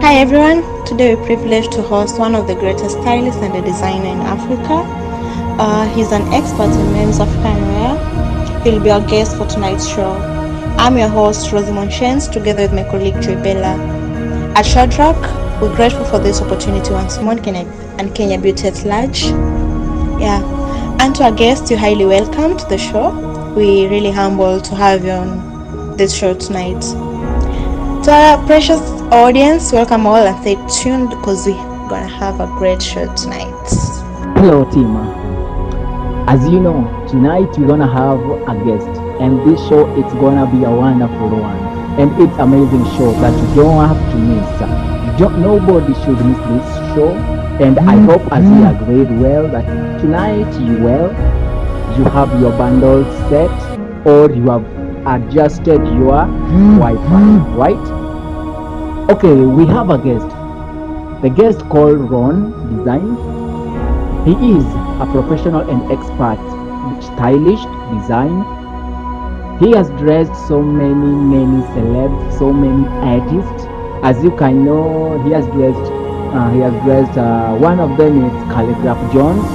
Hi everyone, today we're privileged to host one of the greatest stylists and a designer in Africa. He's an expert in men's African wear. He'll be our guest for tonight's show. I'm your host, Rosamond Shens, together with my colleague Joy Bella. At Hoodrep, we're grateful for this opportunity once more and Kenya Beauty at Large. Yeah, and to our guests, you're highly welcome to the show. We're really humbled to have you on this show tonight. To our precious audience, welcome all and stay tuned because we're gonna have a great show tonight. Hello, team. As you know, tonight we're gonna have a guest, and this show it's gonna be a wonderful one, and it's amazing show that you don't have to miss. Nobody should miss this show, and I hope as we agreed well that tonight you have your bundles set or you have adjusted your Wi-Fi, right? Okay, we have a guest. The guest called Ronn Design. He is a professional and expert stylist design. He has dressed so many celebs, so many artists. As you can know, he has dressed one of them is Calligraph Jones.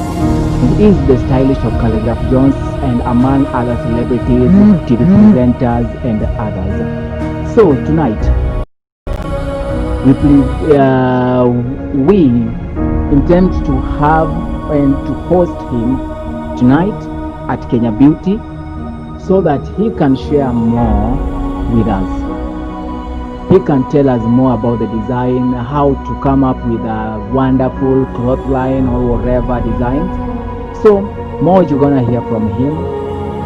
He is the stylist of Calligraph Jones and among other celebrities, TV presenters and others. So tonight we intend to have and to host him tonight at Kenya Beauty so that he can share more with us. He can tell us more about the design, how to come up with a wonderful cloth line or whatever designs. So more you're gonna hear from him.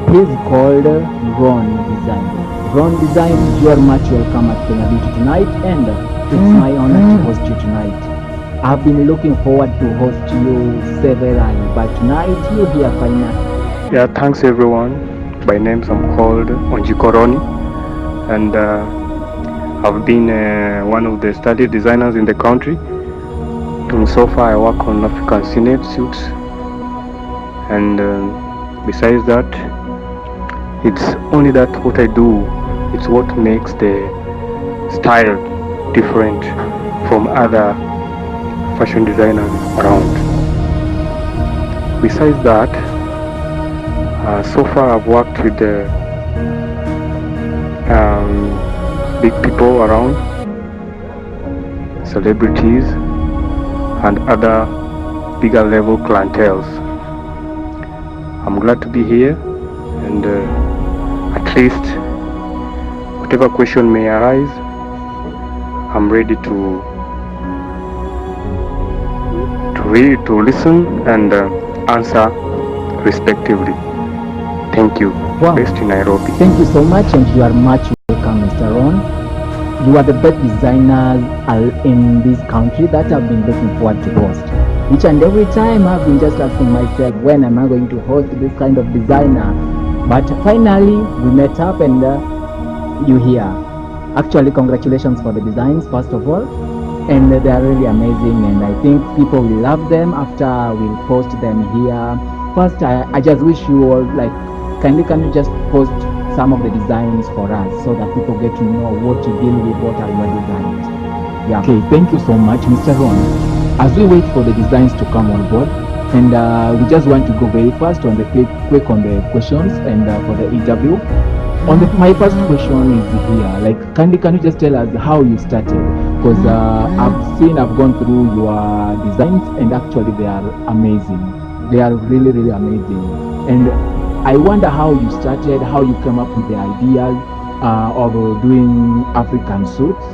He's called Ronn Design. Ronn Design, you are much welcome at Kenya Beauty tonight, and it's my honor to host you tonight. I've been looking forward to host you severally, but tonight you're here finally. Yeah, thanks everyone. By name I'm called Ronn, and I've been one of the study designers in the country. And so far I work on African Senate suits, and besides that, it's only that what I do, it's what makes the style different from other fashion designers around. Besides that, so far I've worked with the big people around, celebrities and other bigger level clienteles. I'm glad to be here, and at least whatever question may arise, I'm ready to listen and answer respectively. Thank you. Wow. Based in Nairobi. Thank you so much, and you are much welcome, Mr. Ronn. You are the best designers in this country that I've been looking forward to host. Each and every time I've been just asking myself, when am I going to host this kind of designer? But finally we met up, and you're here. Actually, congratulations for the designs first of all, and they are really amazing, and I think people will love them after we'll post them here. First, I just wish you all, like, can you just post some of the designs for us so that people get to know what you deal with, what are your designs. Yeah. Okay, thank you so much, Mr. Ronn. As we wait for the designs to come on board, and we just want to go very fast on the quick on the questions and for the interview. My first question is here, like, can you just tell us how you started? Because I've gone through your designs, and actually they are amazing. They are really amazing, and I wonder how you started, how you came up with the ideas of doing African suits,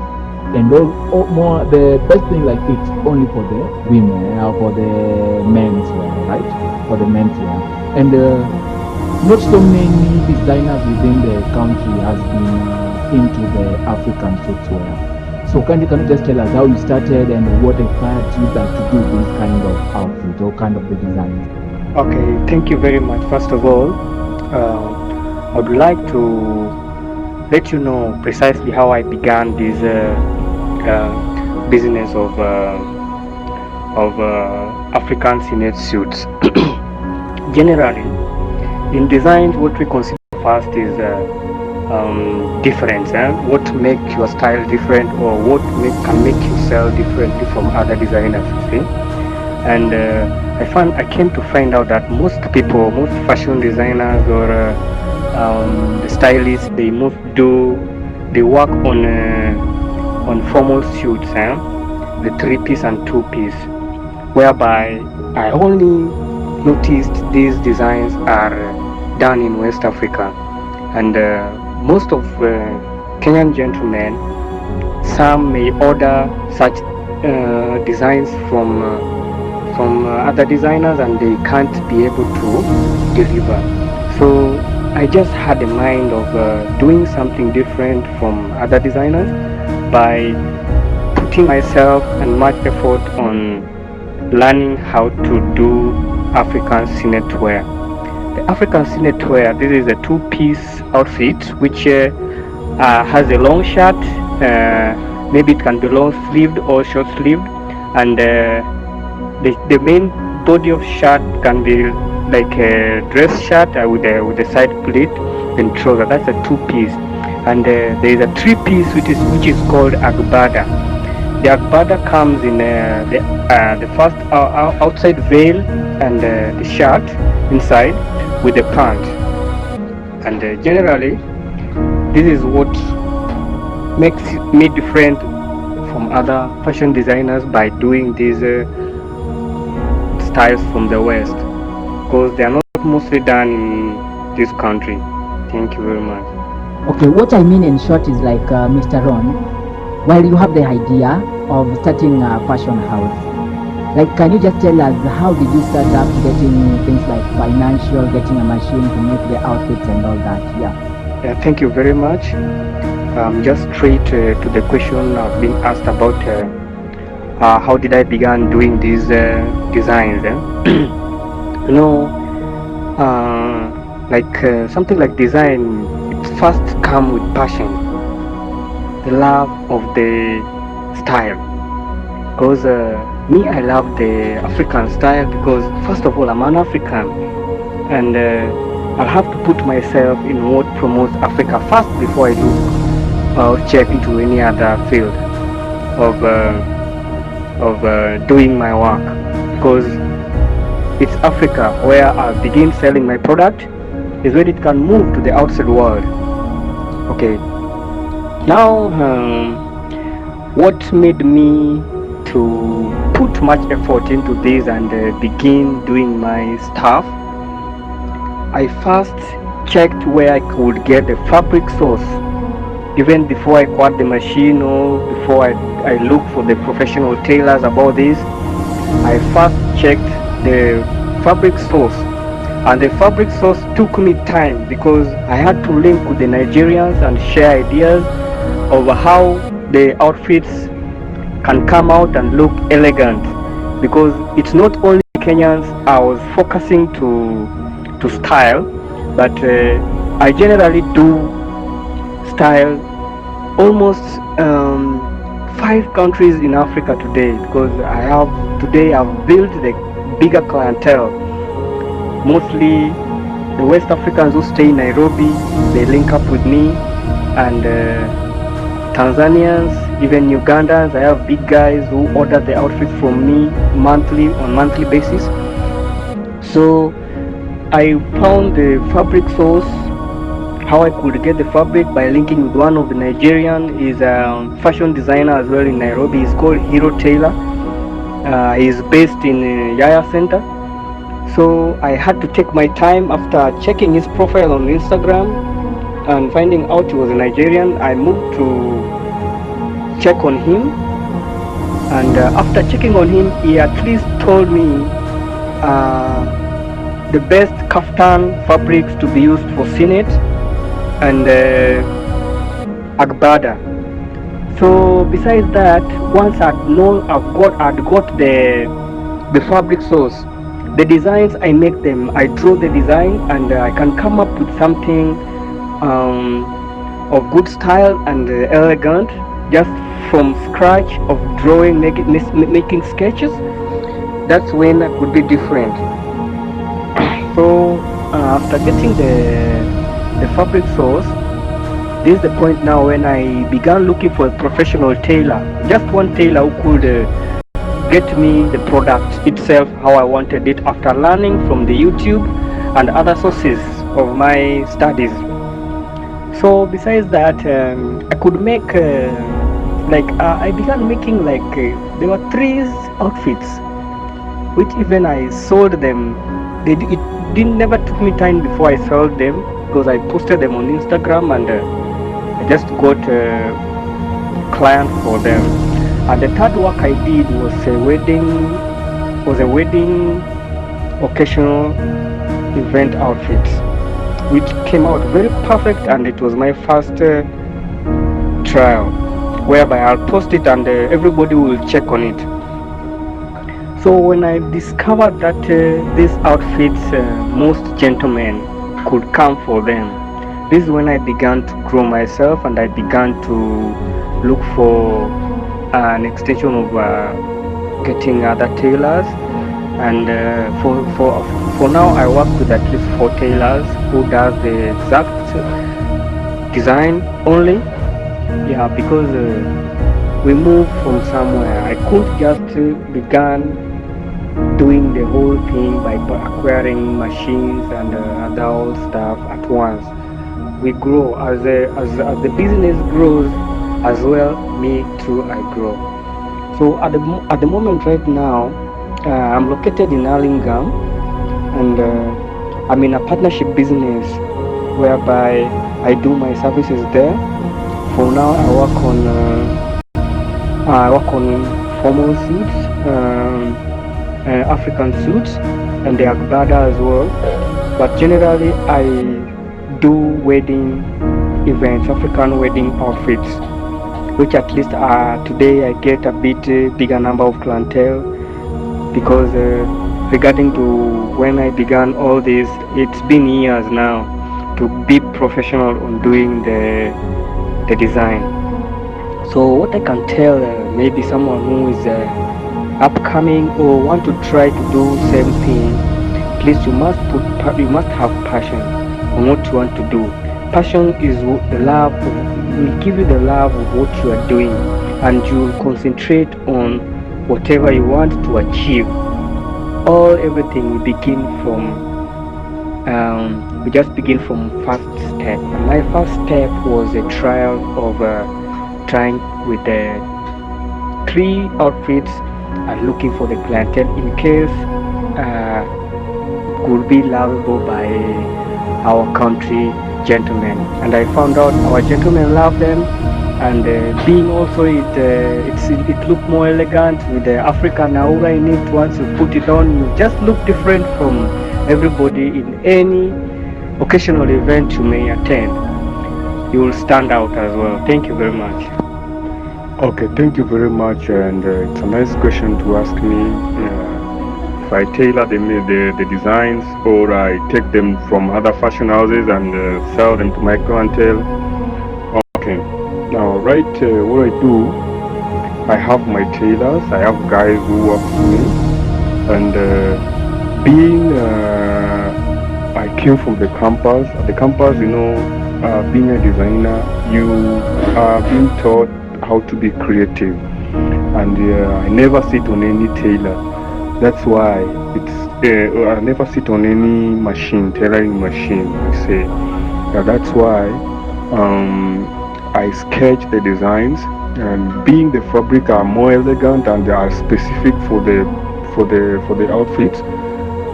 and more the best thing, like, it's only for the women or for the men's wear, right? For the men's wear, and not so many designers within the country has been into the African suits wear. So can you just tell us how you started and what inspired you to do this kind of outfit or kind of the design? Okay, thank you very much. First of all, I would like to let you know precisely how I began this business of African Senate suits. Generally, in design, what we consider first is difference, what make your style different, or what can make you sell differently from other designers, you see. And I came to find out that most fashion designers or the stylists, they work on formal suits, the 3-piece and 2-piece, whereby I only noticed these designs are done in West Africa. And most of Kenyan gentlemen, some may order such designs from other designers, and they can't be able to deliver. So I just had a mind of doing something different from other designers by putting myself and much effort on learning how to do African signet wear. The African signet wear, this is a 2-piece outfit which has a long shirt, maybe it can be long sleeved or short sleeved, and the main body of shirt can be like a dress shirt with a side pleat and trouser. That's a 2-piece. And there is a 3-piece which is called agbada. The agbada comes in the first outside veil and the shirt inside with the pant. And generally, this is what makes me different from other fashion designers by doing these styles from the West, because they are not mostly done in this country. Thank you very much. Okay, what I mean in short is like Mr. Ron, while you have the idea of starting a fashion house, like can you just tell us how did you start up getting things like financial, getting a machine to make the outfits and all that? Yeah, thank you very much. Just straight to the question I've been asked about how did I begin doing these designs. You know, something like design, it first comes with passion, the love of the style. Because me, I love the African style because first of all, I'm an African, and I'll have to put myself in what promotes Africa first before I look or check into any other field of doing my work, because it's Africa where I begin selling my product, is where it can move to the outside world. Okay, now what made me to put much effort into this and begin doing my stuff, I first checked where I could get the fabric source. Even before I acquired the machine or before I looked for the professional tailors about this, I first checked the fabric source. And the fabric source took me time because I had to link with the Nigerians and share ideas of how the outfits can come out and look elegant, because it's not only Kenyans I was focusing to style, but I generally do style almost 5 countries in Africa today, because I've built the bigger clientele. Mostly the West Africans who stay in Nairobi, they link up with me, and Tanzanians, even Ugandans. I have big guys who order the outfits from me on monthly basis. So I found the fabric source, how I could get the fabric, by linking with one of the Nigerian. Is a fashion designer as well in Nairobi. He's called Hero Tailor. He's based in Yaya Center. So I had to take my time. After checking his profile on Instagram and finding out he was a Nigerian, I moved to check on him. And after checking on him, he at least told me the best kaftan fabrics to be used for Sinet and Agbada. So besides that, once I'd got the fabric source, the designs I make them, I draw the design, and I can come up with something of good style and elegant just from scratch of drawing, making sketches. That's when I could be different. So after getting the fabric source, This is the point now when I began looking for a professional tailor, just one tailor who could get me the product itself how I wanted it, after learning from the YouTube and other sources of my studies. So besides that, I could make I began making there were 3 outfits, which even I sold them. It didn't never took me time before I sold them, because I posted them on Instagram, and I just got a client for them. And the third work I did was a wedding occasional event outfit, which came out very perfect, and it was my first trial, whereby I'll post it and everybody will check on it. So when I discovered that these outfits most gentlemen could come for them, this is when I began to grow myself, and I began to look for an extension of getting other tailors. And for now, I work with at least 4 tailors who does the exact design only. Yeah, because we moved from somewhere. I couldn't just begin doing the whole thing by acquiring machines and other old stuff at once. We grow as the business grows as well. Me too, I grow. So at the moment right now, I'm located in Allingham, and I'm in a partnership business whereby I do my services there. For now, I work on formal suits, African suits, and the Agbada as well. But generally, I do wedding events, African wedding outfits, which at least today I get a bit bigger number of clientele, because regarding to when I began all this, it's been years now to be professional on doing the design. So what I can tell maybe someone who is upcoming or want to try to do same thing, please, you must have passion on what you want to do. Passion is the love will give you the love of what you are doing, and you will concentrate on whatever you want to achieve. Everything will begin from we just begin from first step. And my first step was a trial of trying with the 3 outfits and looking for the clientele in case could be lovable by our country gentlemen. And I found out our gentlemen love them, and being also it looked more elegant with the African aura in it. Once you put it on, you just look different from everybody. In any occasional event you may attend, you will stand out as well. Thank you very much. Okay, thank you very much, and it's a nice question to ask me if I tailor the designs, or I take them from other fashion houses and sell them to my clientele. Okay, now what I do, I have my tailors, I have guys who work for me, and I came from the campus. At the campus, being a designer, you are being taught how to be creative, and I never sit on any tailor. That's why I never sit on any tailoring machine. I say that's why I sketch the designs, and being the fabric are more elegant and they are specific for the outfits.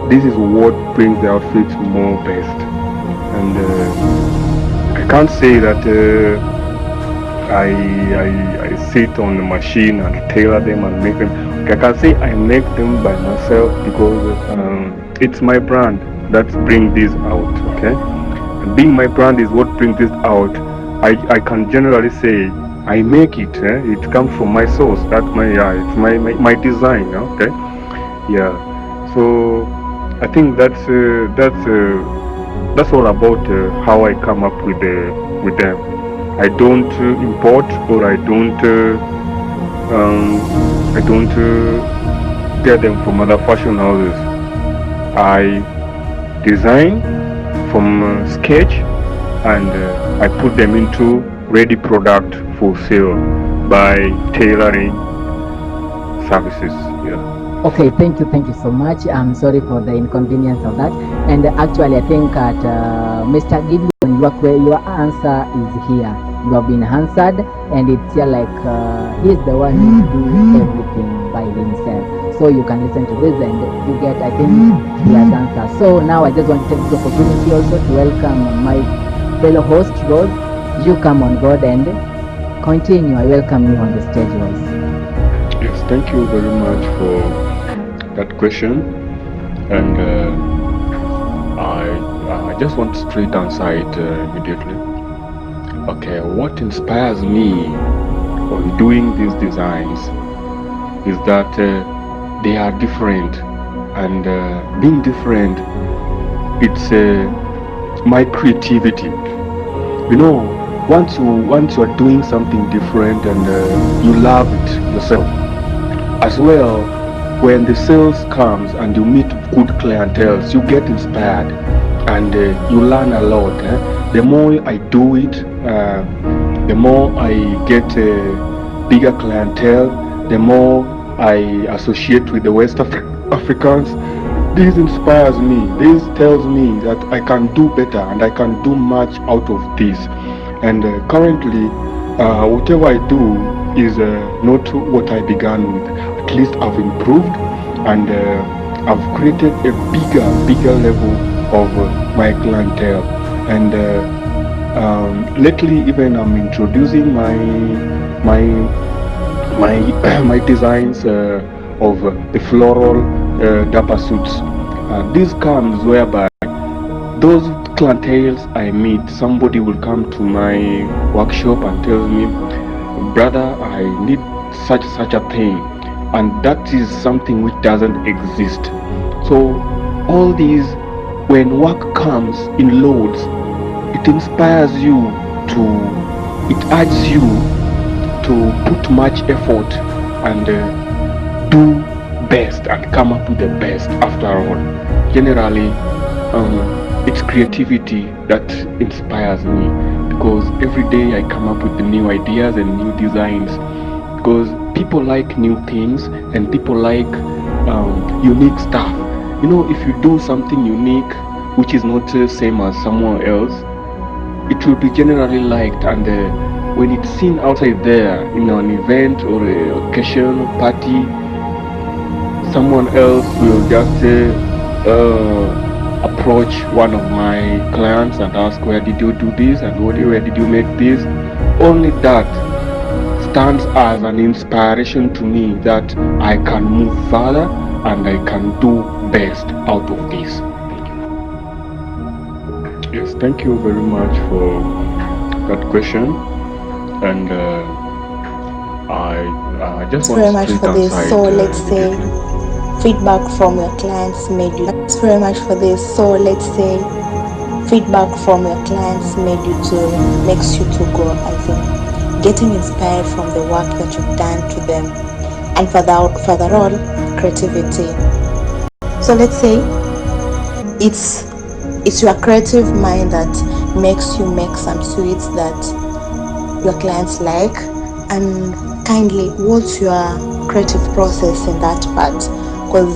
This is what brings the outfits more best, and I can't say that I sit on the machine and tailor them and make them. Okay, I can say I make them by myself, because it's my brand that brings this out. Okay, and being my brand is what brings this out. I can generally say I make it. It comes from my source. That's it's my design. Okay, yeah. So I think that's all about how I come up with them. I don't import, or I don't get them from other fashion houses. I design from sketch, and I put them into ready product for sale by tailoring services. Yeah. Okay, thank you so much. I'm sorry for the inconvenience of that. And actually, I think that Mr. Gideon, your answer is here. You have been answered, and it's here like he's the one who do everything by himself. So you can listen to this, and you get, I think, he has answered. So now I just want to take this opportunity also to welcome my fellow host, Rose. You come on board and continue. I welcome you on the stage, Rose. Yes, thank you very much for that question, and I just want to straight answer it immediately. Okay, what inspires me on doing these designs is that they are different, and being different, it's my creativity. You know, once you are doing something different and you love it yourself as well. When the sales comes and you meet good clientele, you get inspired and you learn a lot. The more I do it, the more I get a bigger clientele, the more I associate with the West Africans. This inspires me. This tells me that I can do better and I can do much out of this. And currently, whatever I do is not what I began with. At least I've improved and I've created a bigger level of my clientele. And lately, even I'm introducing my my designs of the floral dapper suits. This comes whereby those clientele I meet, somebody will come to my workshop and tells me, brother, I need such a thing, and that is something which doesn't exist. So all these, when work comes in loads, it inspires you to, it urges you to put much effort and do best and come up with the best after all. Generally, it's creativity that inspires me, because every day I come up with the new ideas and new designs, because people like new things and people like unique stuff. You know, if you do something unique which is not the same as someone else, it will be generally liked, and when it's seen outside there in an event or a occasion party, someone else will just approach one of my clients and ask, where did you do this and where did you make this? Only that stands as an inspiration to me that I can move further and I can do best out of this. Yes, thank you very much for that question, and I just want Very to much straight for this. answer So it let's say immediately. feedback from your clients made you. Thanks very much for this. So let's say feedback from your clients made you to makes you to go, as in getting inspired from the work that you've done to them, and further on, creativity. So let's say it's your creative mind that makes you make some sweets that your clients like. And kindly, what's your creative process in that part? Because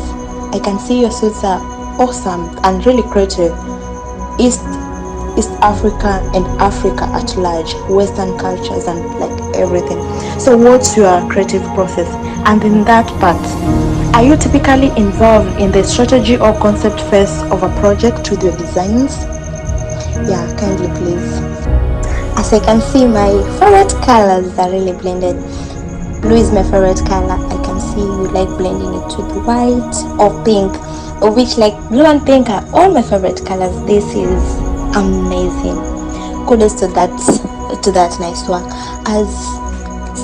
I can see your sweets are awesome and really creative. East Africa and Africa at large, Western cultures and like everything. So what's your creative process? And in that part, are you typically involved in the strategy or concept phase of a project with your designs? Yeah, kindly please. As I can see, my favorite colors are really blended. Blue is my favorite color. I can see you like blending it with white or pink, of which like blue and pink are all my favorite colors. This is amazing. Kudos to that nice work. As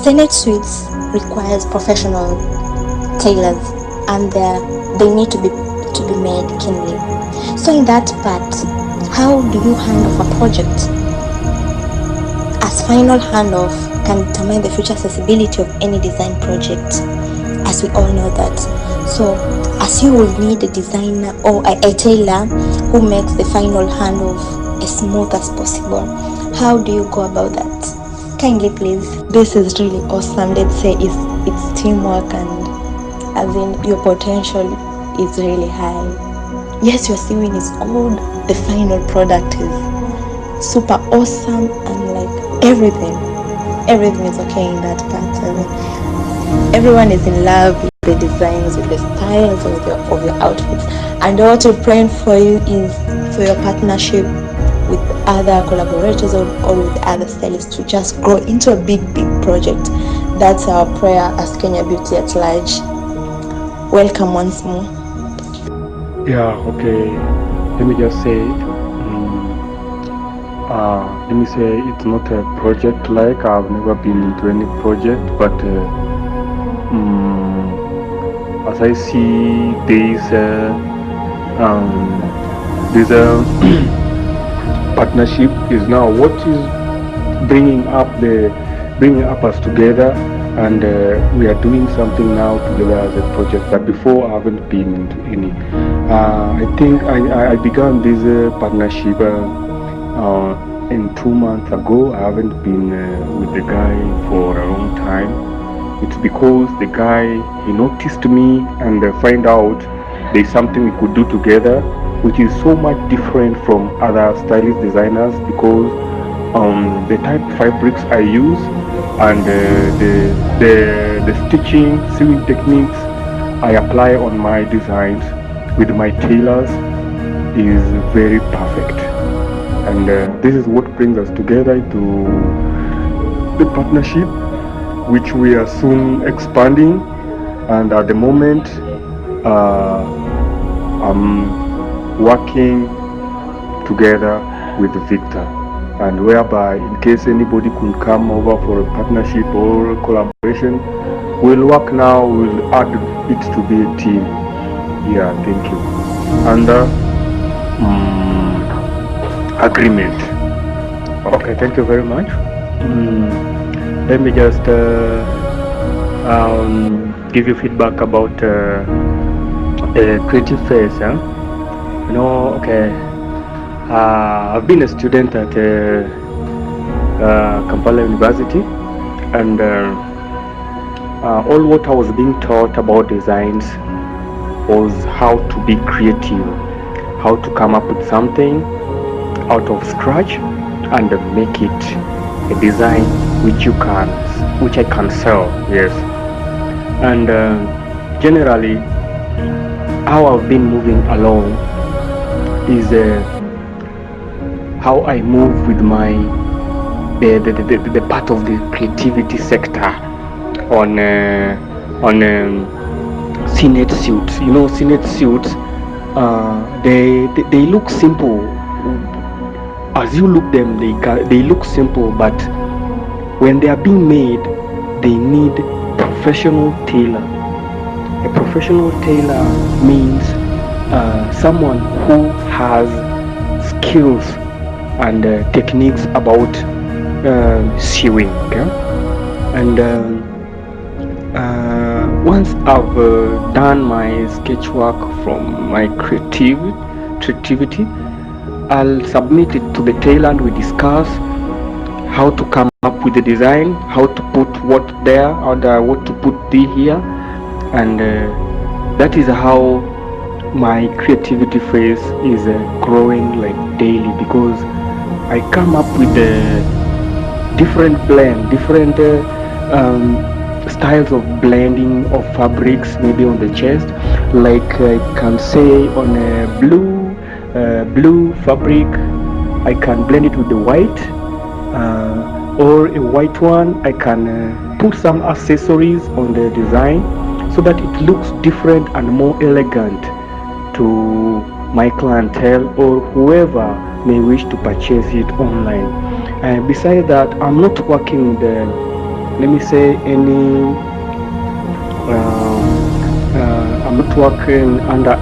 Senate Suites requires professional tailors, and they need to be made keenly. So in that part, how do you hand off a project? As final handoff can determine the future accessibility of any design project, as we all know that. So as you will need a designer or a tailor who makes the final handoff as smooth as possible. How do you go about that? Kindly please. This is really awesome. Let's say it's teamwork, and as in your potential is really high. Yes, your sewing is good. The final product is super awesome, and like everything is okay in that part. Everyone is in love with the designs, with the styles of your outfits. And what we're praying for you is for your partnership with other collaborators, or with other stylists, to just grow into a big project. That's our prayer as Kenya Beauty at Large. Welcome once more. Yeah, okay. Let me just say, it's not a project like I've never been into any project, but as I see this partnership is now what is bringing up us together, and we are doing something now together as a project. But before, I haven't been into any. I think I began this partnership in 2 months ago. I haven't been with the guy for a long time. It's because the guy, he noticed me and find out there's something we could do together, which is so much different from other stylist designers, because the type of fabrics I use and the stitching, sewing techniques I apply on my designs with my tailors is very perfect. And this is what brings us together into the partnership, which we are soon expanding. And at the moment, I'm working together with Victor, and whereby in case anybody could come over for a partnership or collaboration, we'll work now, we'll add it to be a team. Yeah, thank you. Under agreement. Okay, thank you very much. Let me just give you feedback about creative phase. Okay. I've been a student at Kampala University, and all what I was being taught about designs was how to be creative, how to come up with something out of scratch and make it a design which I can sell. Yes, and generally how I've been moving along is how I move with my the part of the creativity sector on CNET suits. CNET suits, they look simple. As you look them, they look simple, but when they are being made, they need professional tailor. A professional tailor means someone who has skills and techniques about sewing. Okay? And once I've done my sketch work from my creativity, I'll submit it to the tailor, and we discuss how to come up with the design, how to put what there, and what to put here, and that is how my creativity phase is growing like daily, because I come up with different styles of blending of fabrics, maybe on the chest, like I can say on a blue fabric, I can blend it with the white, or a white one, I can put some accessories on the design so that it looks different and more elegant to my clientele or whoever may wish to purchase it online. And besides that, I'm not working with I'm not working under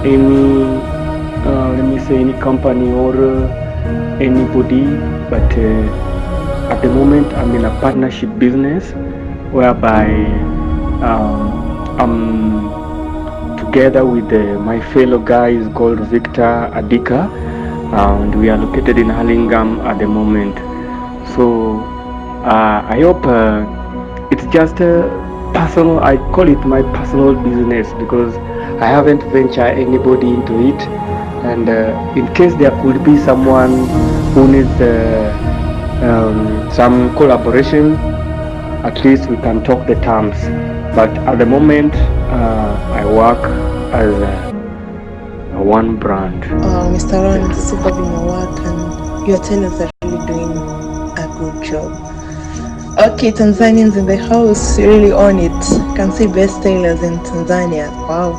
any company or anybody, but at the moment I'm in a partnership business whereby I'm together with my fellow guy is called Victor Adika, and we are located in Hurlingham at the moment. So I hope it's just a personal. I call it my personal business because I haven't ventured anybody into it. And in case there could be someone who needs some collaboration, at least we can talk the terms. But at the moment, I work as a one brand. Mr. Ron, Thank you. superb in your work, and your tailors are really doing a good job. Okay, Tanzanians in the house, you really own it. Can see best tailors in Tanzania. Wow.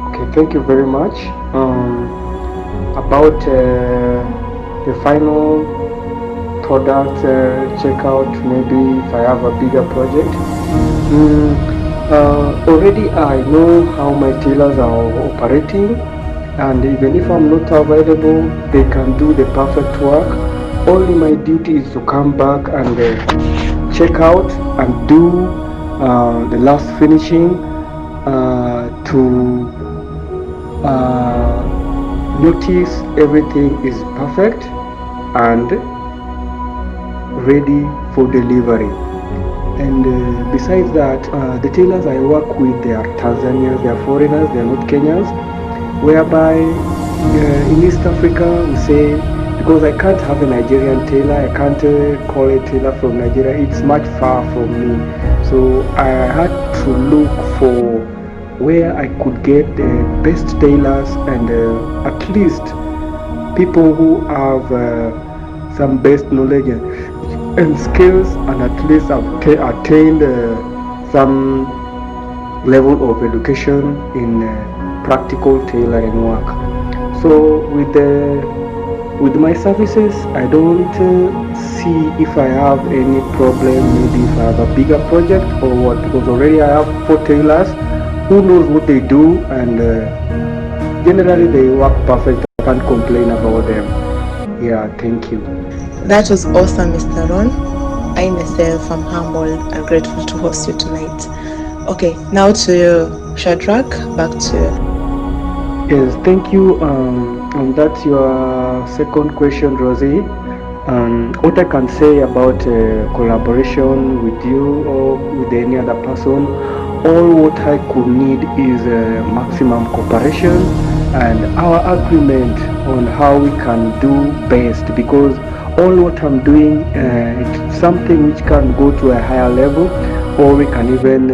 Okay, thank you very much. About the final product checkout, maybe if I have a bigger project. Already I know how my tailors are operating, and even if I'm not available, they can do the perfect work. Only my duty is to come back and check out and do the last finishing to notice everything is perfect and ready for delivery. And besides that, the tailors I work with, they are Tanzanians, they are foreigners, they are not Kenyans, whereby in East Africa we say, because I can't have a Nigerian tailor, I can't call a tailor from Nigeria, it's much far from me. So I had to look for where I could get the best tailors and at least people who have some best knowledge and skills, and at least have attained some level of education in practical tailoring work. So with my services, I don't see if I have any problem, maybe if I have a bigger project or what, because already I have 4 tailors who knows what they do, and generally they work perfect. I can't complain about them. Yeah, thank you. That was awesome, Mr. Ron. I myself am humbled and grateful to host you tonight. Okay, now to you, Shadrach. Back to you. Yes, thank you. And that's your second question, Rosie. What I can say about collaboration with you or with any other person, all what I could need is maximum cooperation and our agreement on how we can do best, because all what I'm doing it's something which can go to a higher level, or we can even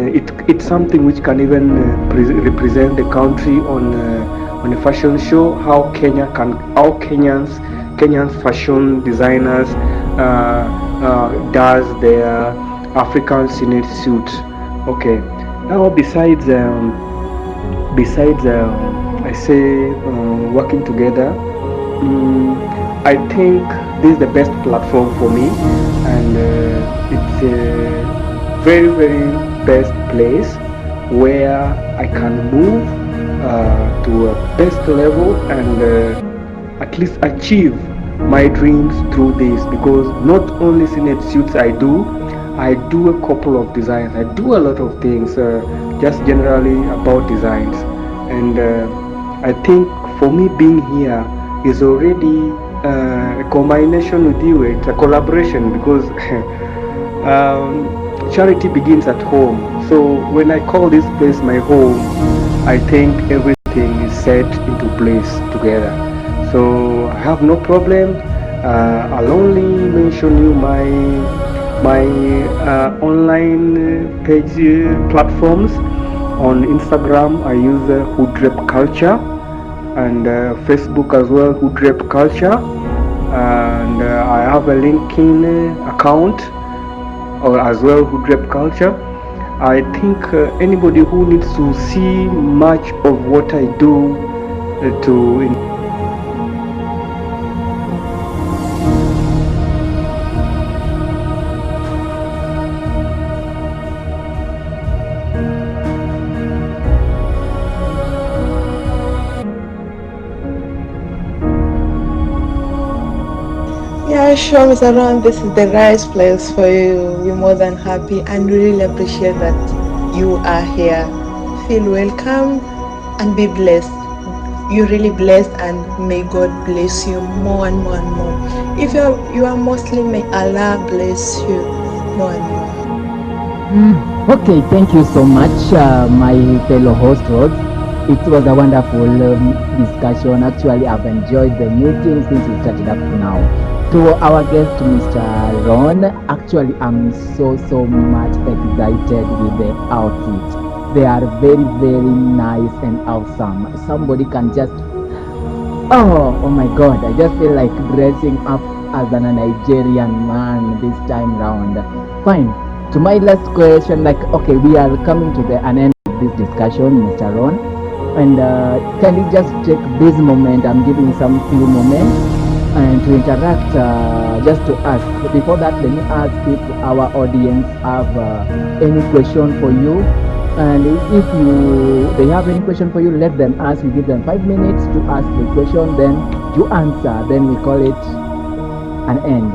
it's something which can even represent the country on a fashion show. How Kenyans fashion designers does their African Senate suit. Okay. Now besides I say working together, I think this is the best platform for me, and it's a very best place where I can move to a best level and at least achieve my dreams through this, because not only Senate suits I do a couple of designs, I do a lot of things just generally about designs. And I think for me being here is already a combination with you, it's a collaboration, because charity begins at home. So when I call this place my home, I think everything is set into place together. So I have no problem. I'll only mention you my online page platforms. On Instagram, I use Hoodrep Culture, and Facebook as well, Hoodrep Culture, and I have a LinkedIn account, or as well Hoodrep Culture. I think anybody who needs to see much of what I do to Yeah, sure, Mr. Ron, this is the right place for you. We're more than happy and we really appreciate that you are here. Feel welcome and be blessed. you're really blessed, and may God bless you more and more and more. If you are Muslim, may Allah bless you more and more. Okay, thank you so much, my fellow host Rhodes. It was a wonderful discussion. Actually, I've enjoyed the meeting since we started up to now. To our guest, Mr. Ron, actually, I'm so much excited with the outfits. They are very nice and awesome. Somebody can just oh my God! I just feel like dressing up as a Nigerian man this time round. Fine. To my last question, like, okay, we are coming to the an end of this discussion, Mr. Ron, and can you just take this moment? I'm giving some few moments and to interact, just to ask. Before that, let me ask if our audience have any question for you. And if they have any question for you, let them ask. We give them 5 minutes to ask the question, then you answer. Then we call it an end.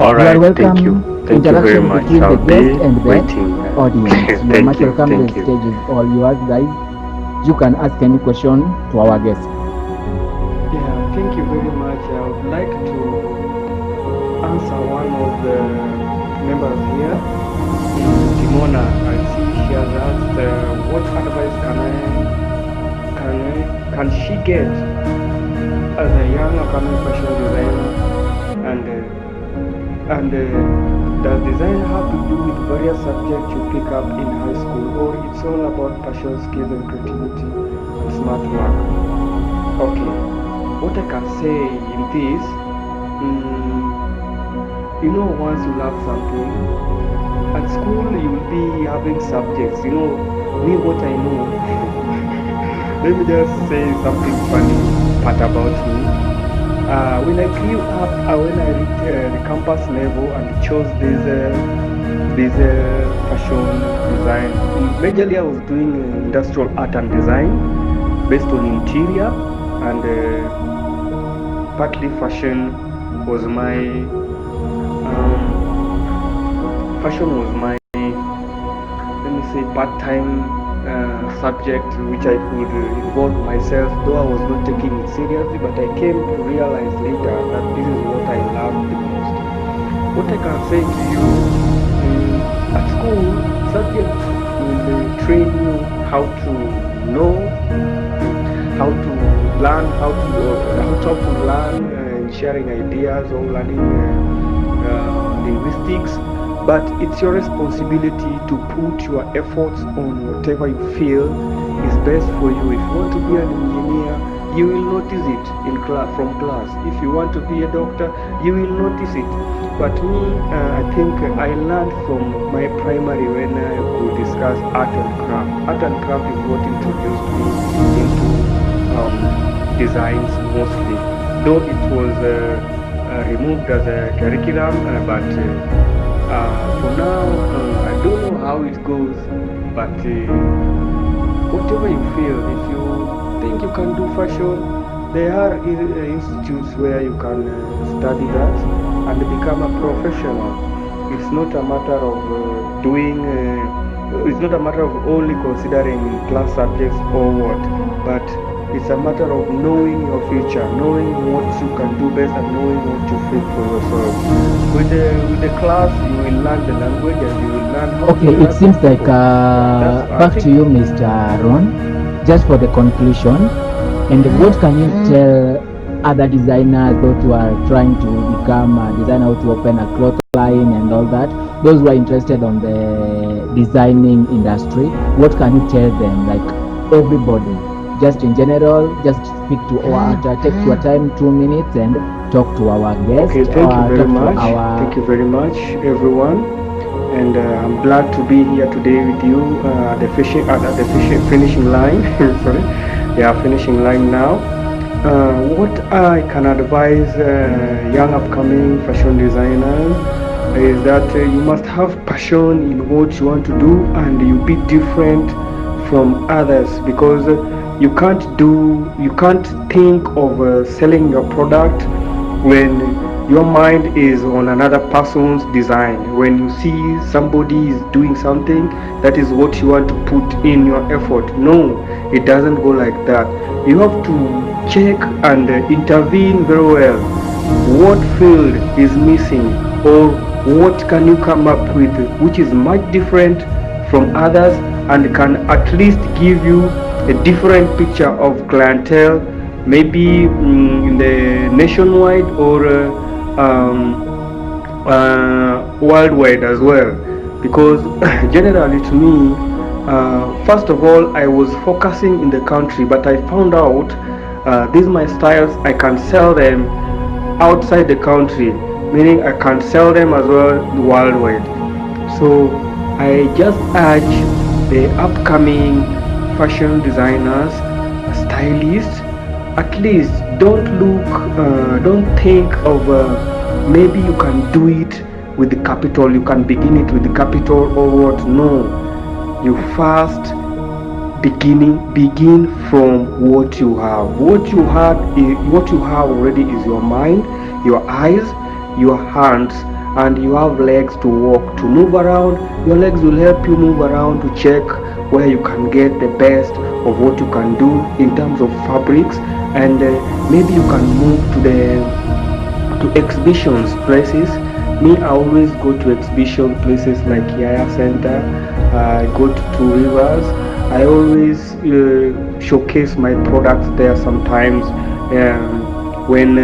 All You are right, thank you. welcome. Thank you very Interaction much. between the I'll be guest and the waiting. audience. You are Thank much you. welcome. The Thank you. stage is all yours, guys. You can ask any question to our guest. Yeah, thank you very much. I would like to answer one of the members here. Dimona, I see she has asked, what advice can she get as a young upcoming fashion designer, and does design have to do with various subjects you pick up in high school, or it's all about passion, skills, and creativity and smart work? Okay, what I can say in this, once you love something, at school you will be having subjects. Me, what I know. Let me just say something funny part about me. When I grew up, when I reached the campus level and chose this fashion design, majorly I was doing industrial art and design based on interior, and partly fashion was my let me say, part-time subject which I could involve myself, though I was not taking it seriously, but I came to realize later that this is what I loved the most. What I can say to you, at school, subjects will train you how to know, how to learn, how to learn and sharing ideas, or learning linguistics. But it's your responsibility to put your efforts on whatever you feel is best for you. If you want to be an engineer, you will notice it from class. If you want to be a doctor, you will notice it. But me, I think I learned from my primary when I could discuss art and craft. Art and craft is what introduced me into designs mostly. Though it was removed as a curriculum, but for now, I don't know how it goes, but whatever you feel, if you think you can do fashion, there are institutes where you can study that and become a professional. It's not a matter of it's not a matter of only considering class subjects or what, but it's a matter of knowing your future, knowing what you can do best, and knowing what you fit for yourself. With the class, you will learn the language, and you will learn how to Okay, it interact seems with like people. I back think to you, Mr. Ron. Just for the conclusion, and what can you tell other designers, those who are trying to become a designer, to open a cloth line and all that, those who are interested on the designing industry? What can you tell them, like everybody, just in general? Just speak to our, take your time, 2 minutes, and talk to our guest, okay, thank you or very talk to much. our. Thank you very much, everyone. And I'm glad to be here today with you at the finishing line. Sorry, yeah, finishing line now. What I can advise young upcoming fashion designers is that you must have passion in what you want to do, and you be different from others, because you can't think of selling your product when your mind is on another person's design. When you see somebody is doing something, that is what you want to put in your effort. No, it doesn't go like that. You have to check and intervene very well. What field is missing, or what can you come up with which is much different from others and can at least give you a different picture of clientele, maybe in the nationwide or worldwide as well. Because generally to me, first of all, I was focusing in the country, but I found out these my styles, I can sell them outside the country, meaning I can sell them as well worldwide. So I just urge the upcoming fashion designers, stylists, at least don't think of maybe you can do it with the capital, you can begin it with the capital or what. No, you first begin from what you have. What you have already is your mind, your eyes, your hands, and you have legs to walk, to move around. Your legs will help you move around to check where you can get the best of what you can do in terms of fabrics, and maybe you can move to exhibitions places. Me, I always go to exhibition places like Yaya Center. I go to Two Rivers. I always showcase my products there sometimes when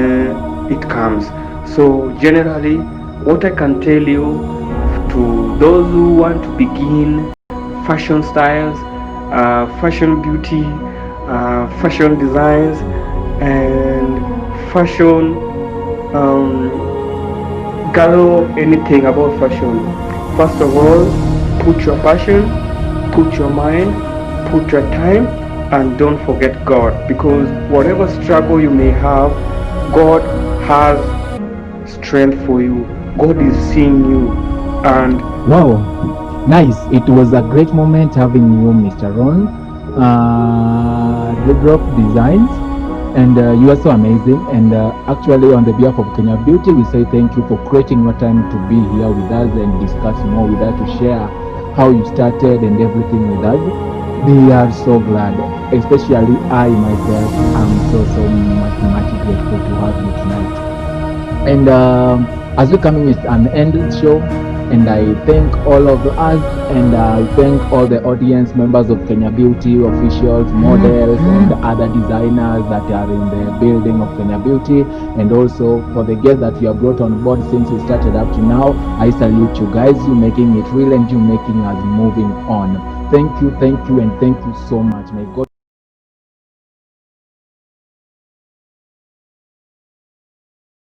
it comes. So generally, what I can tell you to those who want to begin fashion styles, fashion beauty, fashion designs, and fashion gather anything about fashion. First of all, put your passion, put your mind, put your time, and don't forget God. Because whatever struggle you may have, God has strength for you. God is seeing you. And Wow, nice. It was a great moment having you, Mr. Ron. Hoodrep Designs, and you are so amazing. And actually, on the behalf of Kenya Beauty, we say thank you for creating your time to be here with us and discuss more with us, to share how you started and everything with us. We are so glad, especially I myself. I'm so much grateful to have you tonight. And as we're coming with an end show, and I thank all of us, and I thank all the audience members of Kenya Beauty, officials, models, and other designers that are in the building of Kenya Beauty, and also for the guests that you have brought on board since we started up to now. I salute you guys. You making it real, and you making us moving on. Thank you, and thank you so much. May God